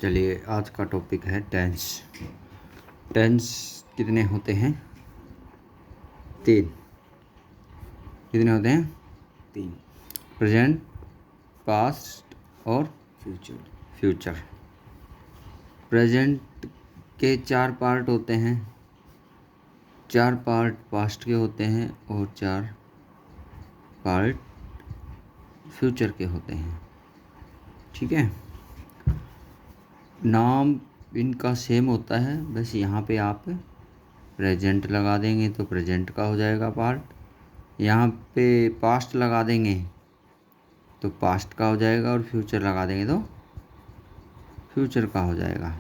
चलिए आज का टॉपिक है टेंस। टेंस कितने होते हैं? 3। कितने होते हैं? 3। प्रेजेंट, पास्ट और फ्यूचर। प्रेजेंट के 4 पार्ट होते हैं, 4 पार्ट पास्ट के होते हैं और 4 पार्ट फ्यूचर के होते हैं। ठीक है, नाम इनका सेम होता है, बस यहाँ पे आप प्रेजेंट लगा देंगे तो प्रेजेंट का हो जाएगा पार्ट, यहाँ पे पास्ट लगा देंगे तो पास्ट का हो जाएगा और फ्यूचर लगा देंगे तो फ्यूचर का हो जाएगा।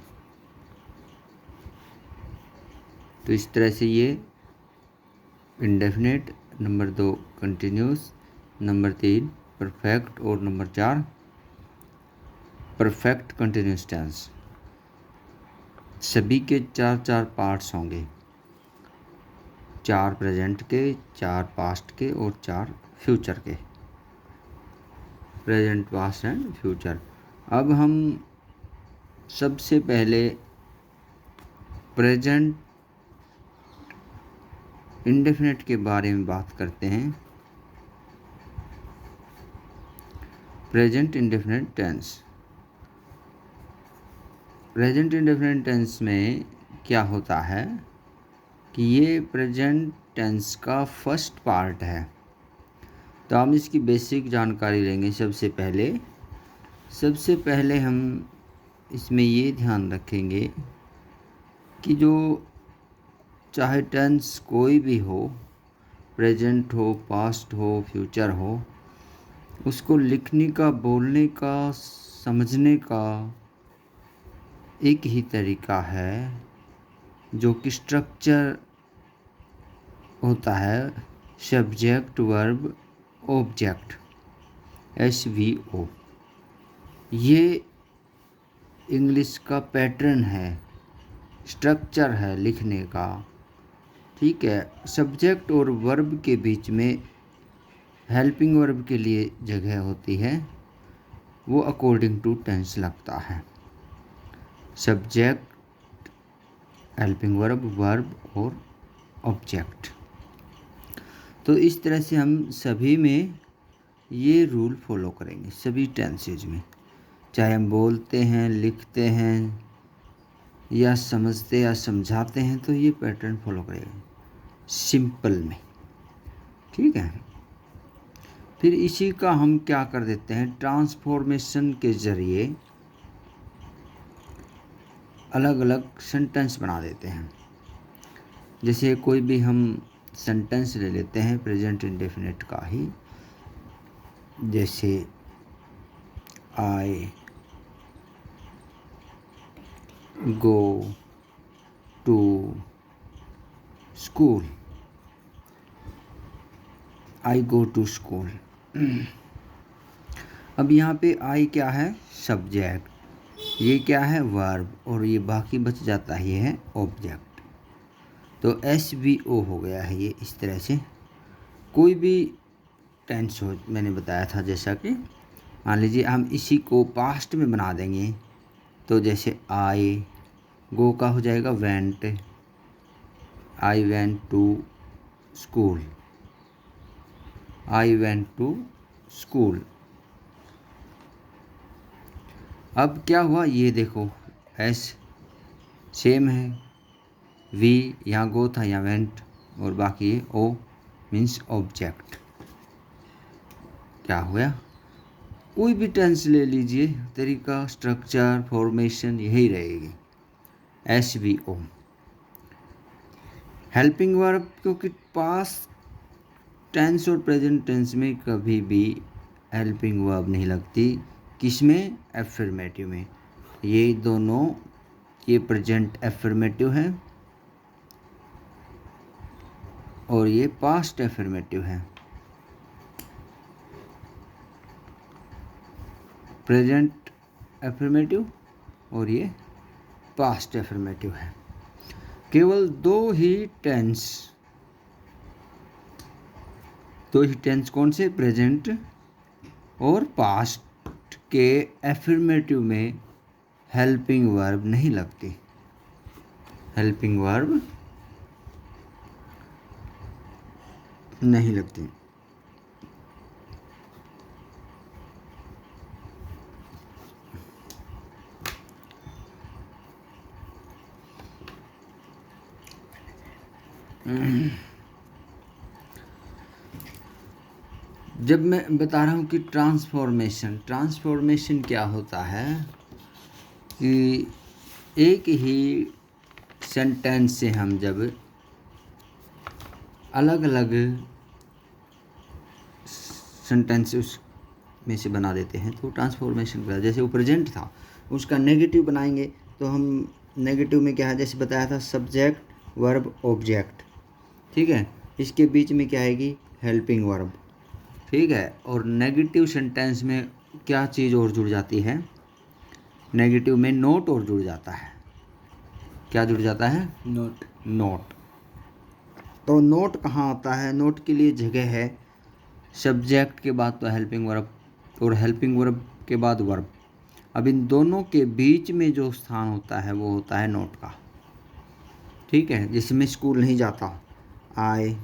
तो इस तरह से ये indefinite, number 2 continuous, number 3 perfect और नंबर 4 परफेक्ट कंटिन्यूस टेंस। सभी के 4 पार्ट्स होंगे, 4 प्रेजेंट के, 4 पास्ट के और 4 फ्यूचर के। Present, past and future. अब हम सबसे पहले प्रेजेंट इंडेफिनेट के बारे में बात करते हैं। Present indefinite tense. Present indefinite tense में क्या होता है कि ये प्रेजेंट टेंस का फर्स्ट पार्ट है। तो हम इसकी बेसिक जानकारी लेंगे। सबसे पहले हम इसमें ये ध्यान रखेंगे कि जो चाहे टेंस कोई भी हो, प्रेजेंट हो, पास्ट हो, फ्यूचर हो, उसको लिखने का, बोलने का, समझने का एक ही तरीका है जो कि स्ट्रक्चर होता है, सब्जेक्ट वर्ब ऑब्जेक्ट, SVO। ये इंग्लिश का पैटर्न है, स्ट्रक्चर है लिखने का। ठीक है, सब्जेक्ट और वर्ब के बीच में हेल्पिंग वर्ब के लिए जगह होती है, वो अकॉर्डिंग टू टेंस लगता है। सब्जेक्ट, हेल्पिंग वर्ब, वर्ब और ऑब्जेक्ट। तो इस तरह से हम सभी में ये रूल फॉलो करेंगे, सभी टेंसेज में, चाहे हम बोलते हैं, लिखते हैं या समझते या समझाते हैं, तो ये पैटर्न फॉलो करेंगे सिंपल में। ठीक है, फिर इसी का हम क्या कर देते हैं, ट्रांसफॉर्मेशन के ज़रिए अलग अलग सेंटेंस बना देते हैं। जैसे कोई भी हम सेंटेंस ले लेते हैं प्रेजेंट इंडेफिनिट का ही, जैसे I go to school, I go to school. अब यहाँ पे आई क्या है, सब्जेक्ट, ये क्या है, वर्ब, और ये बाकी बच जाता है, ये है ऑब्जेक्ट। तो SVO हो गया है ये। इस तरह से कोई भी टेंस हो, मैंने बताया था, जैसा कि मान लीजिए हम इसी को पास्ट में बना देंगे, तो जैसे आई गो का हो जाएगा went, I went to school, I went to school. अब क्या हुआ, ये देखो एस सेम है, वी यहाँ गो था, यहाँ वेंट, और बाकी ओ मीन्स ऑब्जेक्ट। क्या हुआ, कोई भी टेंस ले लीजिए, तरीका, स्ट्रक्चर, फॉर्मेशन यही रहेगी, SVO। हेल्पिंग वर्ब, क्योंकि पास्ट टेंस और प्रेजेंट टेंस में कभी भी हेल्पिंग वर्ब नहीं लगती, किसमें, एफर्मेटिव में। ये दोनों, ये प्रेजेंट एफर्मेटिव है और ये पास्ट एफर्मेटिव है। प्रेजेंट एफर्मेटिव और ये पास्ट एफर्मेटिव है। केवल दो ही टेंस कौन से, प्रेजेंट और पास्ट के एफर्मेटिव में हेल्पिंग वर्ब नहीं लगती, हेल्पिंग वर्ब नहीं लगती। जब मैं बता रहा हूँ कि ट्रांसफॉर्मेशन क्या होता है कि एक ही सेंटेंस से हम जब अलग अलग सेंटेंस उसमें से बना देते हैं तो ट्रांसफॉर्मेशन का, जैसे वो प्रेजेंट था उसका नेगेटिव बनाएंगे तो हम नेगेटिव में क्या है, जैसे बताया था सब्जेक्ट वर्ब ऑब्जेक्ट, ठीक है, इसके बीच में क्या आएगी, हेल्पिंग वर्ब, ठीक है। और नेगेटिव सेंटेंस में क्या चीज़ और जुड़ जाती है, नेगेटिव में नोट और जुड़ जाता है। क्या जुड़ जाता है, नोट। नोट। तो नोट कहाँ आता है, नोट के लिए जगह है सब्जेक्ट के बाद तो हेल्पिंग वर्ब और हेल्पिंग वर्ब के बाद वर्ब। अब इन दोनों के बीच में जो स्थान होता है वो होता है नोट का, ठीक है। जिसमें स्कूल नहीं जाता, I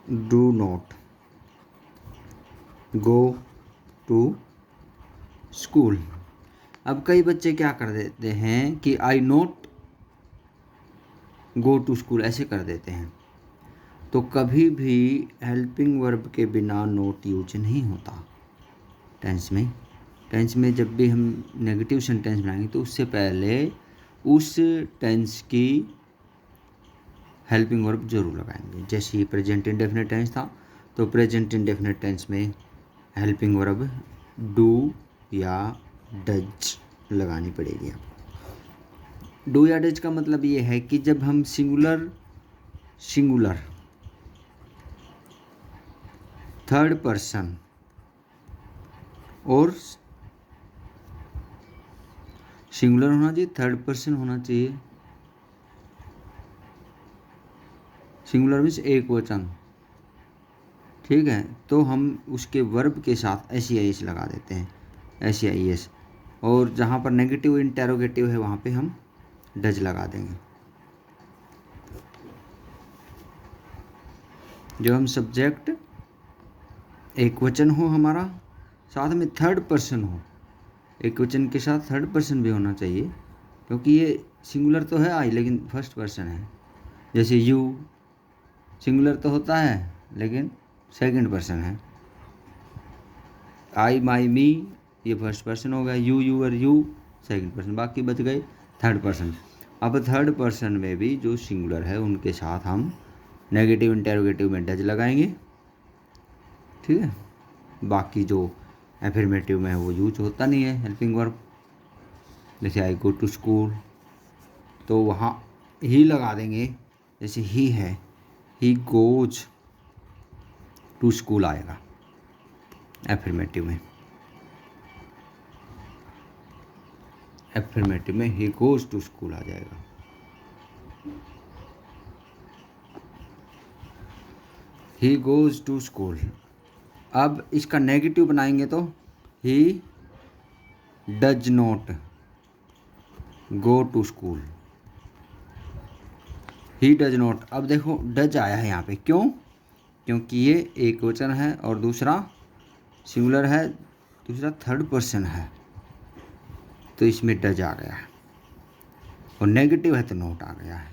do not go to school. अब कई बच्चे क्या कर देते हैं कि I not go to school ऐसे कर देते हैं, तो कभी भी हेल्पिंग वर्ब के बिना नोट यूज नहीं होता टेंस में। टेंस में जब भी हम नेगेटिव सेंटेंस बनाएंगे तो उससे पहले उस टेंस की हेल्पिंग वर्ब जरूर लगाएंगे। जैसे ये प्रेजेंट इंडेफिनिट टेंस था तो प्रेजेंट इंडेफिनिट टेंस में हेल्पिंग वर्ब डू या डज लगानी पड़ेगी आपको। डू या डज का मतलब ये है कि जब हम सिंगुलर थर्ड पर्सन और सिंगुलर होना चाहिए, थर्ड पर्सन होना चाहिए, सिंगुलर मीन्स एक वचन, ठीक है, तो हम उसके वर्ब के साथ एस लगा देते हैं, एस। और जहाँ पर नेगेटिव इंटेरोगेटिव है वहाँ पे हम डज लगा देंगे। जो हम सब्जेक्ट एक वचन हो हमारा, साथ में थर्ड पर्सन हो, एक वचन के साथ थर्ड पर्सन भी होना चाहिए, क्योंकि ये सिंगुलर तो है आई लेकिन फर्स्ट पर्सन है। जैसे यू सिंगुलर तो होता है लेकिन सेकंड पर्सन है। आई माई मी ये फर्स्ट पर्सन हो गया, you your you second person, बाकी बच गए थर्ड पर्सन। अब थर्ड पर्सन में भी जो सिंगुलर है उनके साथ हम नेगेटिव इंटेरोगेटिव में डज लगाएंगे, ठीक है। बाकी जो एफर्मेटिव में है वो यूज होता नहीं है हेल्पिंग वर्ब। जैसे आई गो टू स्कूल तो वहाँ ही लगा देंगे, जैसे ही है ही गोज टू स्कूल आएगा एफर्मेटिव में, एफर्मेटिव में ही गोज टू स्कूल आ जाएगा। He goes to school. अब इसका नेगेटिव बनाएंगे तो he does not go to school, he does not. अब देखो डज आया है यहाँ पे, क्यों, क्योंकि ये एक वचन है और दूसरा सिंगुलर है, दूसरा थर्ड पर्सन है, तो इसमें डज आ गया है। और नेगेटिव है तो नोट आ गया है।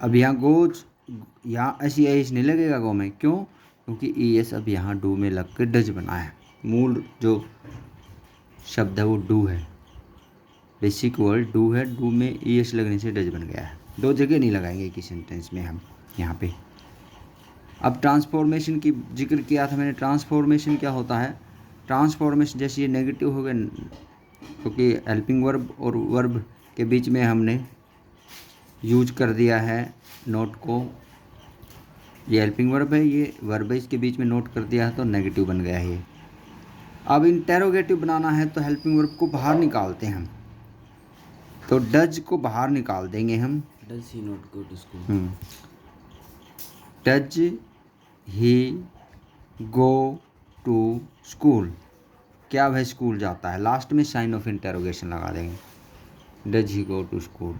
अब यहाँ गोज, यहाँ ऐसी एस नहीं लगेगा गो में, क्यों, क्योंकि ई एस अब यहाँ डू में लग के डज बना है। मूल जो शब्द है वो डू है, बेसिक वर्ड डू है, डू में ई एस लगने से डज बन गया है। दो जगह नहीं लगाएंगे एक ही सेंटेंस में हम यहाँ पे। अब ट्रांसफॉर्मेशन की जिक्र किया था मैंने, ट्रांसफॉर्मेशन क्या होता है, ट्रांसफॉर्मेशन जैसे ये नेगेटिव हो गए क्योंकि हेल्पिंग वर्ब और वर्ब के बीच में हमने यूज कर दिया है नोट को, ये हेल्पिंग वर्ब है, ये वर्ब है, इसके बीच में नोट कर दिया है तो नेगेटिव बन गया है ये। अब इंटेरोगेटिव बनाना है तो हेल्पिंग वर्ब को बाहर निकालते हैं हम, तो डज को बाहर निकाल देंगे हम, does he not go to school, does he go to school, क्या वह स्कूल जाता है, लास्ट में साइन ऑफ इंटरोगेशन लगा देंगे, does he go to school.